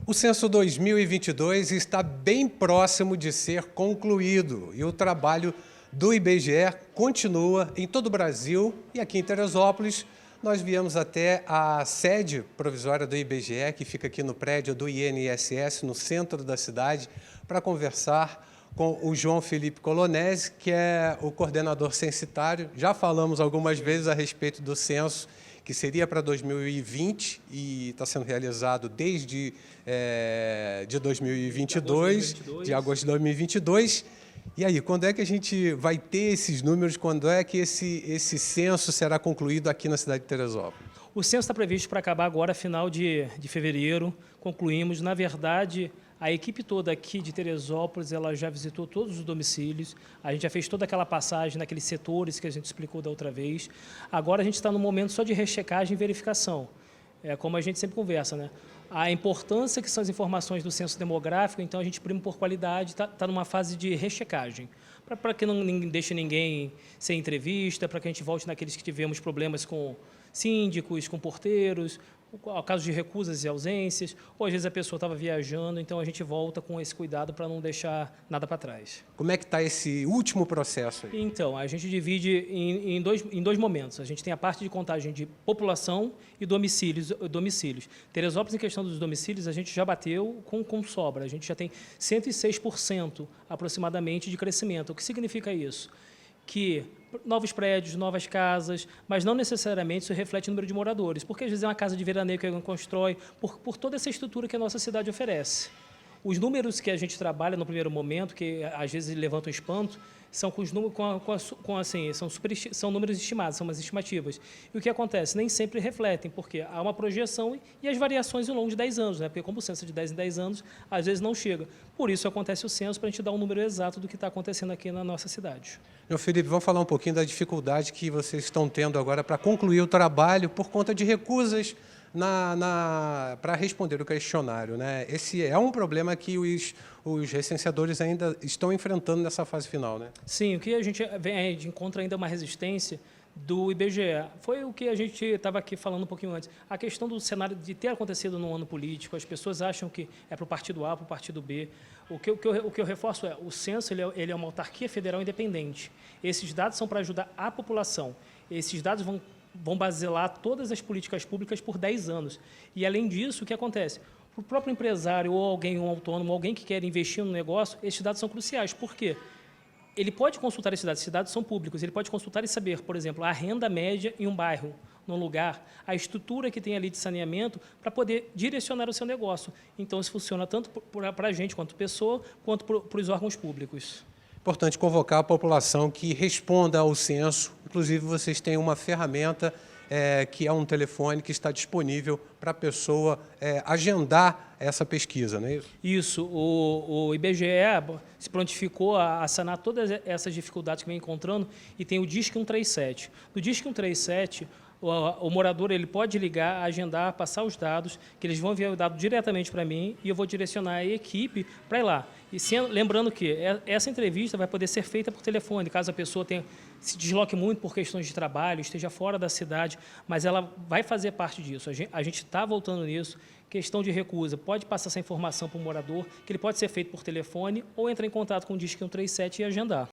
O censo 2022 está bem próximo de ser concluído e o trabalho do IBGE continua em todo o Brasil e aqui em Teresópolis. Nós viemos até a sede provisória do IBGE, que fica aqui no prédio do INSS, no centro da cidade, para conversar com o João Felipe Colonese, que é o coordenador censitário. Já falamos algumas vezes a respeito do censo, que seria para 2020 e está sendo realizado desde de 2022, de agosto de 2022. E aí, quando é que a gente vai ter esses números? Quando é que esse censo será concluído aqui na cidade de Teresópolis? O censo está previsto para acabar agora, final de fevereiro. Concluímos. Na verdade, a equipe toda aqui de Teresópolis, ela já visitou todos os domicílios. A gente já fez toda aquela passagem naqueles setores que a gente explicou da outra vez. Agora a gente está no momento só de rechecagem e verificação. É como a gente sempre conversa, né? A importância que são as informações do censo demográfico, então a gente prima por qualidade, está numa fase de rechecagem. Para que não deixe ninguém sem entrevista, para que a gente volte naqueles que tivemos problemas com síndicos, com porteiros, casos de recusas e ausências, ou às vezes a pessoa estava viajando, então a gente volta com esse cuidado para não deixar nada para trás. Como é que está esse último processo aí? Então, a gente divide em dois momentos. A gente tem a parte de contagem de população e domicílios. Teresópolis, em questão dos domicílios, a gente já bateu com sobra. A gente já tem 106% aproximadamente de crescimento. O que significa isso? Que novos prédios, novas casas, mas não necessariamente isso reflete o número de moradores, porque às vezes é uma casa de veraneio que alguém constrói, por toda essa estrutura que a nossa cidade oferece. Os números que a gente trabalha no primeiro momento, que às vezes levantam espanto, são com os números, são números estimados, são umas estimativas. E o que acontece? Nem sempre refletem, porque há uma projeção e as variações ao longo de 10 anos, né? Porque como o censo é de 10 em 10 anos, às vezes não chega. Por isso acontece o censo, para a gente dar um número exato do que está acontecendo aqui na nossa cidade. Meu Felipe, vamos falar um pouquinho da dificuldade que vocês estão tendo agora para concluir o trabalho por conta de recusas para responder o questionário, né? Esse é um problema que os recenseadores ainda estão enfrentando nessa fase final, né? Sim, o que a gente encontra ainda uma resistência do IBGE. Foi o que a gente estava aqui falando um pouquinho antes. A questão do cenário de ter acontecido no ano político, as pessoas acham que é para o partido A, para o partido B. O que eu reforço é, o censo ele é uma autarquia federal independente. Esses dados são para ajudar a população. Esses dados vão baselar todas as políticas públicas por 10 anos. E, além disso, o que acontece? Para o próprio empresário ou alguém, um autônomo, alguém que quer investir no negócio, esses dados são cruciais. Por quê? Ele pode consultar esses dados são públicos, ele pode consultar e saber, por exemplo, a renda média em um bairro, num lugar, a estrutura que tem ali de saneamento para poder direcionar o seu negócio. Então, isso funciona tanto para a gente, quanto pessoa, quanto para os órgãos públicos. Importante convocar a população que responda ao censo. Inclusive, vocês têm uma ferramenta que é um telefone que está disponível para a pessoa agendar essa pesquisa, não é isso? Isso. O IBGE se prontificou a sanar todas essas dificuldades que vem encontrando e tem o Disque 137. No Disque 137, o morador ele pode ligar, agendar, passar os dados, que eles vão enviar o dado diretamente para mim e eu vou direcionar a equipe para ir lá. E lembrando que essa entrevista vai poder ser feita por telefone, caso a pessoa se desloque muito por questões de trabalho, esteja fora da cidade, mas ela vai fazer parte disso. A gente está voltando nisso. Questão de recusa, pode passar essa informação para o morador, que ele pode ser feito por telefone ou entrar em contato com o Disque 137 e agendar.